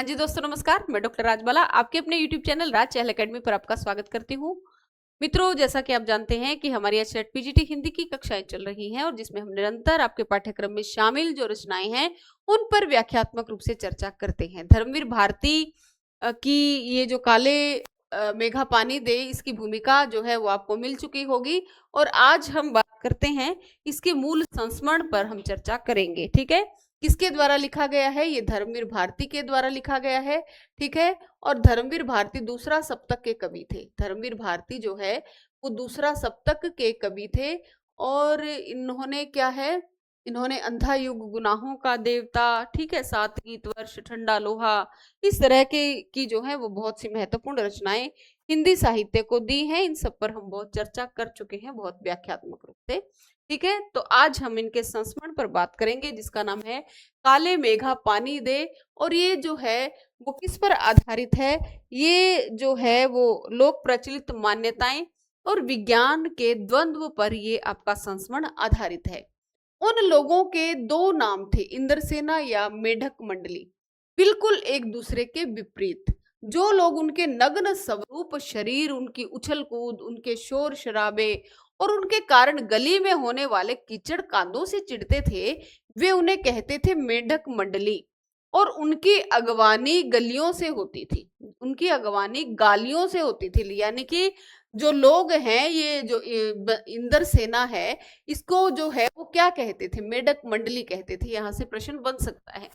हाँ जी दोस्तों, नमस्कार। मैं डॉक्टर राजबाला आपके अपने YouTube चैनल राज चहल एकेडमी पर आपका स्वागत करती हूँ। मित्रों, जैसा कि आप जानते हैं कि हमारी एचएट पीजीटी हिंदी की कक्षाएं चल रही हैं और जिसमें हम निरंतर आपके पाठ्यक्रम में शामिल जो रचनाएं हैं उन पर व्याख्यात्मक रूप से चर्चा करते हैं। धर्मवीर भारती की ये जो काले मेघा पानी दे, इसकी भूमिका जो है वो आपको मिल चुकी होगी और आज हम बात करते हैं इसके मूल संस्मरण पर हम चर्चा करेंगे। ठीक है, किसके द्वारा लिखा गया है? ये धर्मवीर भारती के द्वारा लिखा गया है। ठीक है, और धर्मवीर भारती दूसरा सप्तक के कवि थे। धर्मवीर भारती जो है वो दूसरा सप्तक के कवि थे और इन्होंने क्या है, इन्होंने अंधा युग, गुनाहों का देवता, ठीक है, सात गीत वर्ष, ठंडा लोहा, इस तरह के की जो है वो बहुत सी महत्वपूर्ण रचनाएं हिंदी साहित्य को दी हैं। इन सब पर हम बहुत चर्चा कर चुके हैं, बहुत व्याख्यात्मक रूप से। ठीक है, तो आज हम इनके संस्मरण पर बात करेंगे जिसका नाम है काले मेघा पानी दे। और ये जो है वो किस पर आधारित है? ये जो है वो लोक प्रचलित मान्यताएं और विज्ञान के द्वंद्व पर ये आपका संस्मरण आधारित है। उन लोगों के दो नाम थे, इंद्रसेना या मेढक मंडली, बिल्कुल एक दूसरे के विपरीत। जो लोग उनके नग्न स्वरूप शरीर, उनकी उछल कूद, उनके शोर शराबे और उनके कारण गली में होने वाले कीचड़ कांदों से चिढ़ते थे, वे उन्हें कहते थे मेढक मंडली। और उनकी अगवानी गलियों से होती थी, उनकी अगवानी गालियों से होती थी। यानी कि जो लोग हैं, ये जो इंद्र सेना है, इसको जो है वो क्या कहते थे? मेढक मंडली कहते थे। यहाँ से प्रश्न बन सकता है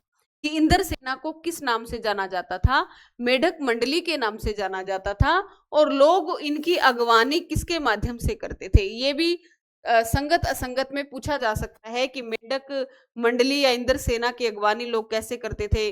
कि इंद्र सेना को किस नाम से जाना जाता था? मेढक मंडली के नाम से जाना जाता था। और लोग इनकी अगवानी किसके माध्यम से करते थे? ये भी संगत असंगत में पूछा जा सकता है कि मेढक मंडली या इंद्र सेना की अगवानी लोग कैसे करते थे?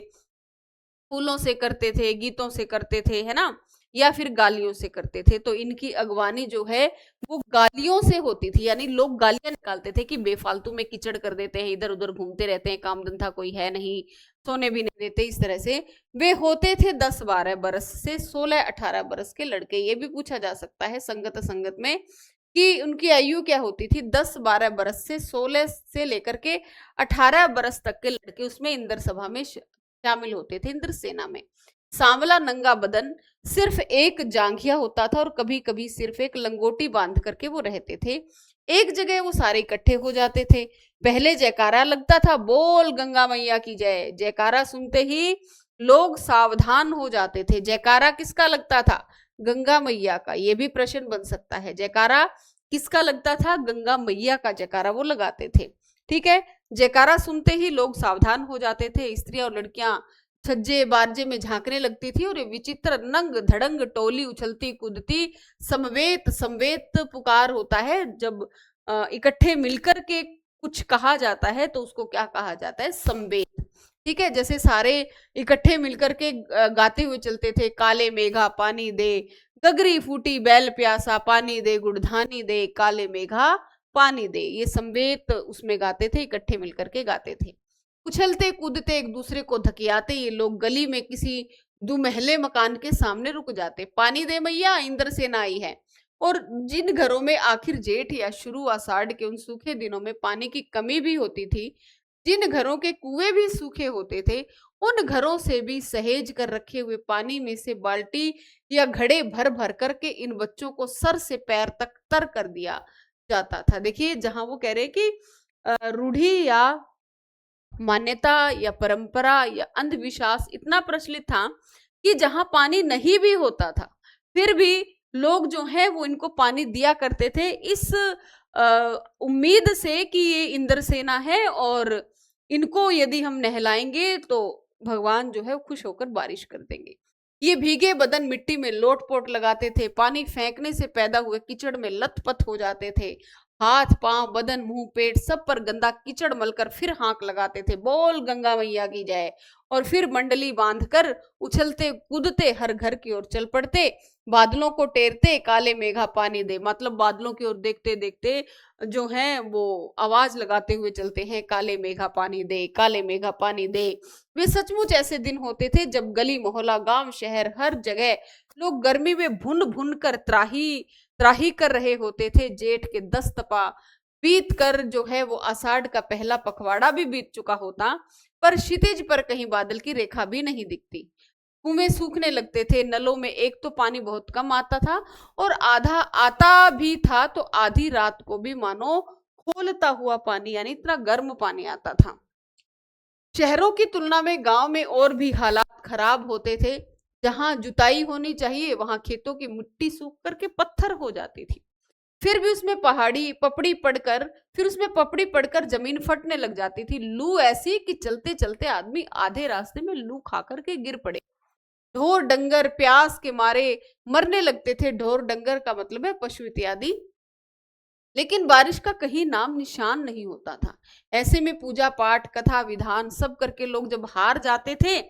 फूलों से करते थे, गीतों से करते थे, है ना, या फिर गालियों से करते थे? तो इनकी अगवानी जो है वो गालियों से होती थी। यानी लोग गालियां निकालते थे कि बेफालतू में कीचड़ कर देते हैं, इधर उधर घूमते रहते हैं, काम धंधा कोई है नहीं, सोने भी नहीं देते। इस तरह से वे होते थे 10-12 बरस से 16-18 बरस के लड़के। ये भी पूछा जा सकता है संगत असंगत में कि उनकी आयु क्या होती थी। 10-12 बरस से 16 से लेकर के 18 बरस तक के लड़के उसमें इंद्र सभा में शामिल होते थे, इंद्र सेना में। सांवला नंगा बदन, सिर्फ एक जांघिया होता था और कभी कभी सिर्फ एक लंगोटी बांध करके वो रहते थे। एक जगह वो सारे इकट्ठे हो जाते थे। पहले जयकारा लगता था, बोल गंगा मैया की जय। जयकारा सुनते ही लोग सावधान हो जाते थे। जयकारा किसका लगता था? गंगा मैया का। ये भी प्रश्न बन सकता है, जयकारा किसका लगता था? गंगा मैया का जयकारा वो लगाते थे। ठीक है, जयकारा सुनते ही लोग सावधान हो जाते थे। स्त्रियां और लड़कियां छज्जे बारजे में झांकने लगती थी और ये विचित्र नंग धड़ंग टोली उछलती कूदती, समवेत समवेत पुकार होता है जब इकट्ठे मिलकर के कुछ कहा जाता है तो उसको क्या कहा जाता है? समवेत। ठीक है, जैसे सारे इकट्ठे मिलकर के गाते हुए चलते थे, काले मेघा पानी दे, गगरी फूटी बैल प्यासा, पानी दे गुड़धानी दे, काले मेघा पानी दे। ये समवेत उसमें गाते थे, इकट्ठे मिलकर के गाते थे। उछलते कूदते एक दूसरे को धकियाते ये लोग गली में किसी दुमहले मकान के सामने रुक जाते। पानी दे मैया, इंद्र सेना आई है। और जिन घरों में आखिर जेठ या शुरू आषाढ़ के उन सूखे दिनों में पानी की कमी भी होती थी, जिन घरों के कुएं भी सूखे होते थे, उन घरों से भी सहेज कर रखे हुए पानी में से बाल्टी या घड़े भर भर करके इन बच्चों को सर से पैर तक तर कर दिया जाता था। देखिए, जहां वो कह रहे कि रूढ़ी या मान्यता या परंपरा या अंधविश्वास इतना प्रचलित था कि जहां पानी नहीं भी होता था फिर भी लोग जो है वो इनको पानी दिया करते थे, इस उम्मीद से कि ये इंद्र सेना है और इनको यदि हम नहलाएंगे तो भगवान जो है खुश होकर बारिश कर देंगे। ये भीगे बदन मिट्टी में लोट-पोट लगाते थे, पानी फेंकने से पैदा हुए कीचड़ में लथपथ हो जाते थे। हाथ पांव बदन मुंह पेट सब पर गंदा कीचड़ मलकर फिर हांक लगाते थे, बोल गंगा मैया की जय। और फिर मंडली बांधकर उछलते कूदते हर घर की ओर चल पड़ते, बादलों को टेरते, काले मेघा पानी दे। मतलब बादलों की ओर देखते देखते जो है वो आवाज लगाते हुए चलते हैं, काले मेघा पानी दे, काले मेघा पानी दे। वे सचमुच ऐसे दिन होते थे जब गली मोहल्ला गांव शहर हर जगह लोग गर्मी में भुन भुन कर त्राही त्राही कर रहे होते थे। जेठ के 10 तपा बीत कर जो है वो आषाढ़ का पहला पखवाड़ा भी बीत चुका होता, पर क्षितिज पर कहीं बादल की रेखा भी नहीं दिखती। कुएं सूखने लगते थे, नलों में एक तो पानी बहुत कम आता था और आधा आता भी था तो आधी रात को भी मानो खौलता हुआ पानी, यानी इतना गर्म पानी आता था। शहरों की तुलना में गांव में और भी हालात खराब होते थे। जहां जुताई होनी चाहिए वहां खेतों की मिट्टी सूख करके पत्थर हो जाती थी। फिर भी उसमें पपड़ी पड़कर जमीन फटने लग जाती थी। लू ऐसी कि चलते चलते आदमी आधे रास्ते में लू खा करके गिर पड़े। ढोर डंगर प्यास के मारे मरने लगते थे। ढोर डंगर का मतलब है पशु इत्यादि। लेकिन बारिश का कहीं नाम निशान नहीं होता था। ऐसे में पूजा पाठ कथा विधान सब करके लोग जब हार जाते थे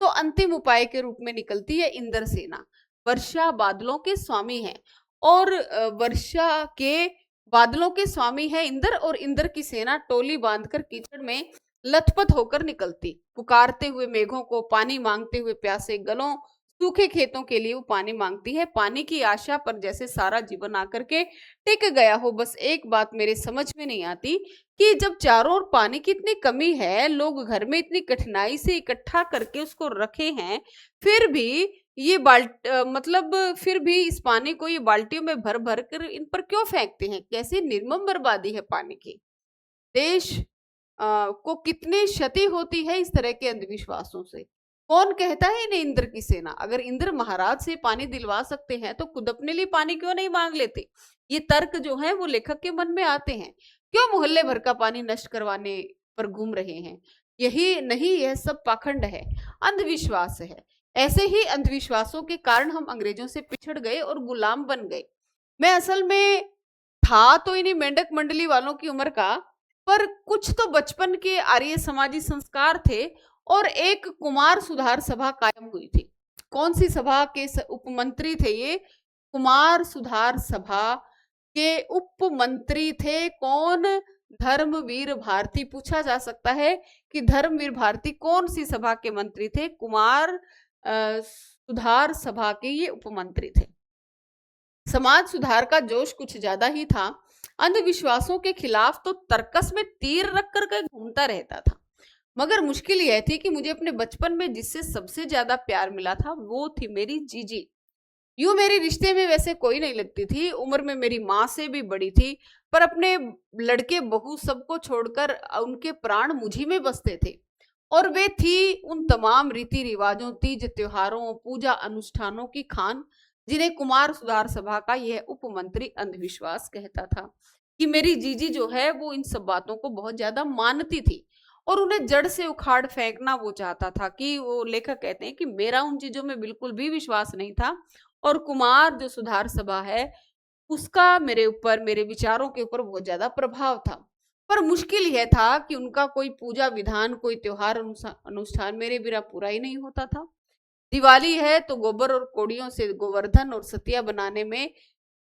तो अंतिम उपाय के रूप में निकलती है इंद्र सेना। वर्षा बादलों के स्वामी है और वर्षा के बादलों के स्वामी है इंद्र, और इंद्र की सेना टोली बांधकर कीचड़ में लथपथ होकर निकलती, पुकारते हुए मेघों को, पानी मांगते हुए प्यासे गलों, सूखे खेतों के लिए वो पानी मांगती है। पानी की आशा पर जैसे सारा जीवन आकर के टिक गया हो। बस एक बात मेरे समझ में नहीं आती कि जब चारों ओर पानी की इतनी कमी है, लोग घर में इतनी कठिनाई से इकट्ठा करके उसको रखे हैं, फिर भी ये मतलब फिर भी इस पानी को ये बाल्टियों में भर भर कर इन पर क्यों फेंकते हैं? कैसी निर्मम बर्बादी है पानी की। देश को कितनी क्षति होती है इस तरह के अंधविश्वासों से। कौन कहता है इन्हें इंद्र की सेना? अगर इंद्र महाराज से पानी दिलवा सकते हैं तो खुद अपने लिए पानी क्यों नहीं मांग लेते? ये तर्क जो है वो लेखक के मन में आते हैं। क्यों मोहल्ले भर का पानी नष्ट करवाने पर घूम रहे हैं? यही नहीं, यह सब पाखंड है, अंधविश्वास है। ऐसे ही अंधविश्वासों के कारण हम अंग्रेजों से पिछड़ गए और गुलाम बन गए। मैं असल में था तो इन्हीं मेंढक मंडली वालों की उम्र का, पर कुछ तो बचपन के आर्य समाजी संस्कार थे और एक कुमार सुधार सभा कायम हुई थी। कौन सी सभा के उपमंत्री थे ये? कुमार सुधार सभा के उपमंत्री थे कौन? धर्मवीर भारती। पूछा जा सकता है कि धर्मवीर भारती कौन सी सभा के मंत्री थे? कुमार सुधार सभा के ये उपमंत्री थे। समाज सुधार का जोश कुछ ज्यादा ही था। अंधविश्वासों के खिलाफ तो तर्कस में तीर रख कर घूमता रहता था। मगर मुश्किल यह थी कि मुझे अपने बचपन में जिससे सबसे ज्यादा प्यार मिला था वो थी मेरी जीजी। यूं मेरी रिश्ते में वैसे कोई नहीं लगती थी, उम्र में मेरी माँ से भी बड़ी थी, पर अपने लड़के बहू सबको छोड़कर उनके प्राण मुझी में बसते थे। और वे थी उन तमाम रीति रिवाजों, तीज त्योहारों, पूजा अनुष्ठानों की खान जिन्हें कुमार सुधार सभा का यह उपमंत्री अंधविश्वास कहता था। कि मेरी जीजी जो है वो इन सब बातों को बहुत ज्यादा मानती थी और उन्हें जड़ से उखाड़ फेंकना वो चाहता था। कि वो लेखक कहते हैं कि मेरा उन चीजों में बिल्कुल भी विश्वास नहीं था और कुमार जो सुधार सभा है उसका मेरे ऊपर, मेरे विचारों के ऊपर बहुत ज्यादा प्रभाव था। पर मुश्किल यह था कि उनका कोई पूजा विधान, कोई त्योहार अनुष्ठान मेरे बिना पूरा ही नहीं होता था। दिवाली है तो गोबर और कोड़ियों से गोवर्धन और सतिया बनाने में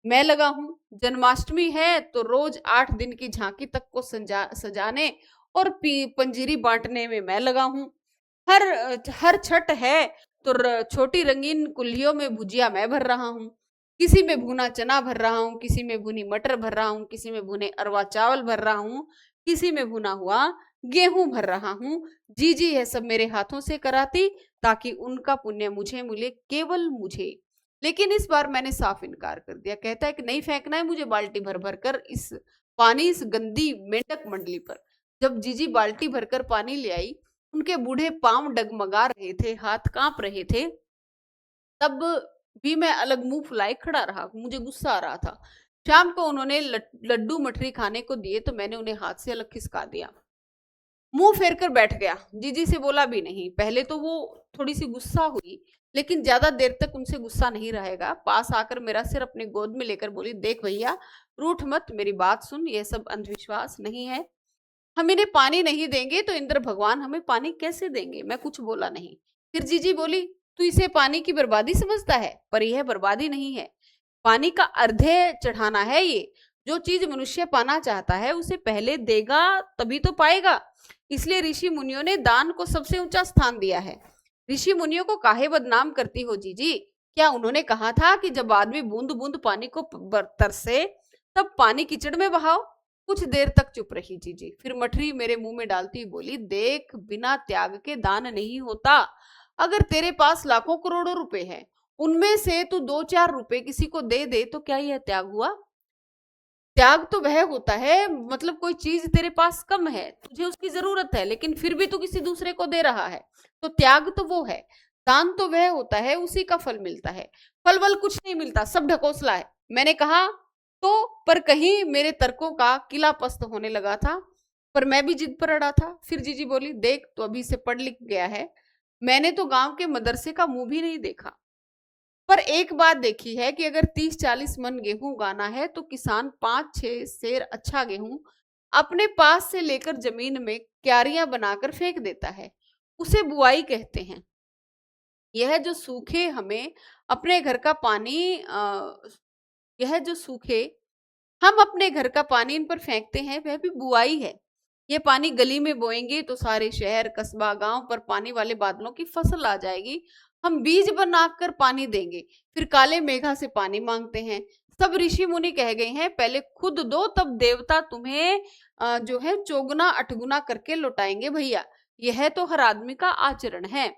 मैं लगा हूँ। जन्माष्टमी है तो रोज 8 दिन की झांकी तक को सजाने और पंजीरी बांटने में मैं लगा हूँ। हर छठ है तो छोटी रंगीन कुल्हियों में भुजिया मैं भर रहा हूँ। किसी में भुना चना भर रहा हूँ, किसी में भुनी मटर भर रहा हूँ, किसी में भुने अरवा चावल भर रहा हूँ, किसी में भुना हुआ गेहूं भर रहा हूँ। जीजी यह सब मेरे हाथों से कराती ताकि उनका पुण्य मुझे मिले, केवल मुझे। लेकिन इस बार मैंने साफ इनकार कर दिया। कहता है कि नहीं फेंकना है मुझे बाल्टी भर भर कर इस पानी, इस गंदी मेंढक मंडली पर। जब जीजी बाल्टी भरकर पानी ले आई, उनके बूढ़े पांव डगमगा रहे थे, हाथ कांप रहे थे, तब भी मैं अलग मुंह फुलाए खड़ा रहा। मुझे गुस्सा आ रहा था। शाम को उन्होंने लड्डू मठरी खाने को दिए तो मैंने उन्हें हाथ से अलग खिसका दिया। मुंह फेर कर बैठ गया, जीजी से बोला भी नहीं। पहले तो वो थोड़ी सी गुस्सा हुई, लेकिन ज्यादा देर तक उनसे गुस्सा नहीं रहेगा। पास आकर मेरा सिर अपने गोद में लेकर बोली, देख भैया रूठ मत, मेरी बात सुन, यह सब अंधविश्वास नहीं है। हम इन्हें पानी नहीं देंगे तो इंद्र भगवान हमें पानी कैसे देंगे? मैं कुछ बोला नहीं। फिर जीजी बोली, तू इसे पानी की बर्बादी समझता है, पर यह बर्बादी नहीं है, पानी का अर्धे चढ़ाना है। ये जो चीज मनुष्य पाना चाहता है उसे पहले देगा तभी तो पाएगा। इसलिए ऋषि मुनियों ने दान को सबसे ऊंचा स्थान दिया है। ऋषि मुनियों को काहे बदनाम करती हो जीजी? क्या उन्होंने कहा था कि जब आदमी बूंद बूंद पानी को तरसे तब पानी कीचड़ में बहाओ? कुछ देर तक चुप रही जीजी, फिर मठरी मेरे मुंह में डालती हुई बोली, देख बिना त्याग के दान नहीं होता। अगर तेरे पास लाखों करोड़ों रुपए हैं, उनमें से तू 2-4 रुपए किसी को दे दे तो क्या यह त्याग हुआ? त्याग तो वह होता है, मतलब कोई चीज तेरे पास कम है, तुझे उसकी जरूरत है, लेकिन फिर भी तू किसी दूसरे को दे रहा है, तो त्याग तो वो है। दान तो वह होता है, उसी का फल मिलता है। फल वल कुछ नहीं मिलता, सब ढकोसला है। मैंने कहा तो, पर कहीं मेरे तर्कों का किला पस्त होने लगा था, पर मैं भी जिद पर अड़ा था। फिर जीजी बोली, देख तो अभी से पढ़ लिख गया है, मैंने तो गांव के मदरसे का मुंह भी नहीं देखा, पर एक बात देखी है कि अगर 30-40 मन गेहूं उगाना है तो किसान 5-6 सेर अच्छा गेहूं अपने पास से लेकर जमीन में क्यारियां बनाकर फेंक देता है, उसे बुआई कहते हैं। यह जो सूखे हमें अपने घर का पानी यह जो सूखे हम अपने घर का पानी इन पर फेंकते हैं, वह भी बुआई है। ये पानी गली में बोएंगे तो सारे शहर कस्बा गांव पर पानी वाले बादलों की फसल आ जाएगी। हम बीज बनाकर पानी देंगे, फिर काले मेघा से पानी मांगते हैं। सब ऋषि मुनि कह गए हैं, पहले खुद दो तब देवता तुम्हें जो है चौगुना अठगुना करके लौटाएंगे भैया। यह तो हर आदमी का आचरण है,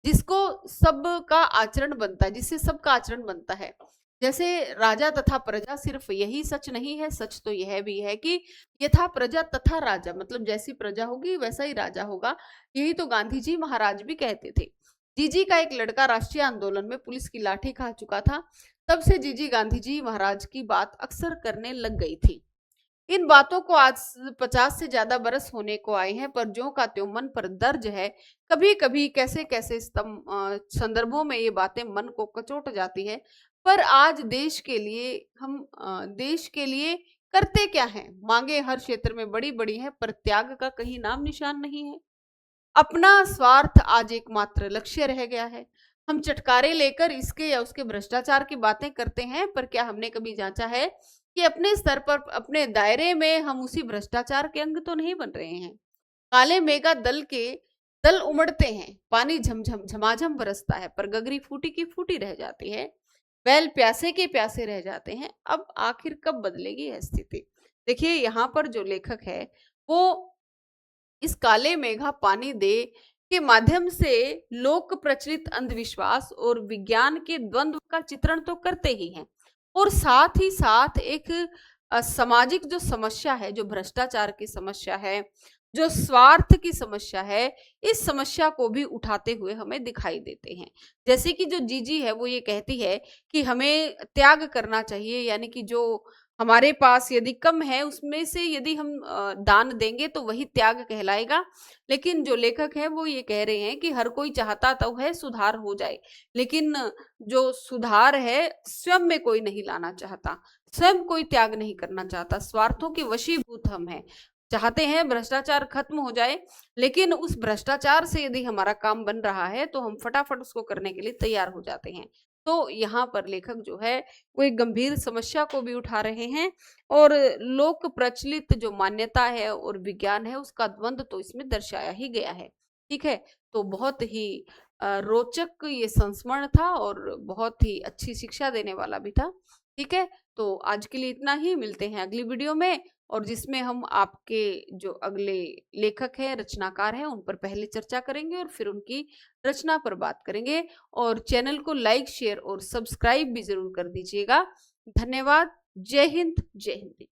जिसको सबका आचरण बनता है, जिससे सबका आचरण बनता है। जैसे राजा तथा प्रजा, सिर्फ यही सच नहीं है, सच तो यह भी है कि यथा प्रजा तथा राजा, मतलब जैसी प्रजा होगी वैसा ही राजा होगा। यही तो गांधी जी महाराज भी कहते थे। जीजी का एक लड़का राष्ट्रीय आंदोलन में पुलिस की लाठी खा चुका था, तब से जीजी गांधी जी महाराज की बात अक्सर करने लग गई थी। इन बातों को आज 50 से ज्यादा बरस होने को आए हैं, पर ज्यों का त्यों मन पर दर्ज है। कभी कभी कैसे कैसे संदर्भों में ये बातें मन को कचोट जाती है। पर आज देश के लिए देश के लिए करते क्या हैं? मांगे हर क्षेत्र में बड़ी बड़ी हैं, पर त्याग का कहीं नाम निशान नहीं है। अपना स्वार्थ आज एकमात्र लक्ष्य रह गया है। हम चटकारे लेकर इसके या उसके भ्रष्टाचार की बातें करते हैं, पर क्या हमने कभी जांचा है कि अपने स्तर पर, अपने दायरे में हम उसी भ्रष्टाचार के अंग तो नहीं बन रहे हैं? काले मेघा दल उमड़ते हैं, पानी झमझम झमाझम बरसता है, पर गगरी फूटी की फूटी रह जाती है। बैल प्यासे के प्यासे रह जाते हैं। अब आखिर कब बदलेगी यह स्थिति? देखिए, यहाँ पर जो लेखक है वो इस काले मेघा पानी दे के माध्यम से लोक प्रचलित अंधविश्वास और विज्ञान के द्वंद्व का चित्रण तो करते ही हैं, और साथ ही साथ एक सामाजिक जो समस्या है, जो भ्रष्टाचार की समस्या है, जो स्वार्थ की समस्या है, इस समस्या को भी उठाते हुए हमें दिखाई देते हैं। जैसे कि जो जीजी है वो ये कहती है कि हमें त्याग करना चाहिए, यानी कि जो हमारे पास यदि कम है उसमें से यदि हम दान देंगे तो वही त्याग कहलाएगा। लेकिन जो लेखक है वो ये कह रहे हैं कि हर कोई चाहता तो है सुधार हो जाए, लेकिन जो सुधार है स्वयं में कोई नहीं लाना चाहता, स्वयं कोई त्याग नहीं करना चाहता। स्वार्थों के वशीभूत हम हैं, चाहते हैं भ्रष्टाचार खत्म हो जाए, लेकिन उस भ्रष्टाचार से यदि हमारा काम बन रहा है तो हम फटाफट उसको करने के लिए तैयार हो जाते हैं। तो यहाँ पर लेखक जो है वो एक गंभीर समस्या को भी उठा रहे हैं, और लोक प्रचलित जो मान्यता है और विज्ञान है उसका द्वंद्व तो इसमें दर्शाया ही गया है। ठीक है, तो बहुत ही रोचक ये संस्मरण था और बहुत ही अच्छी शिक्षा देने वाला भी था। ठीक है, तो आज के लिए इतना ही, मिलते हैं अगली वीडियो में, और जिसमें हम आपके जो अगले लेखक हैं, रचनाकार हैं, उन पर पहले चर्चा करेंगे और फिर उनकी रचना पर बात करेंगे। और चैनल को लाइक, शेयर और सब्सक्राइब भी जरूर कर दीजिएगा। धन्यवाद। जय हिंद, जय हिंद।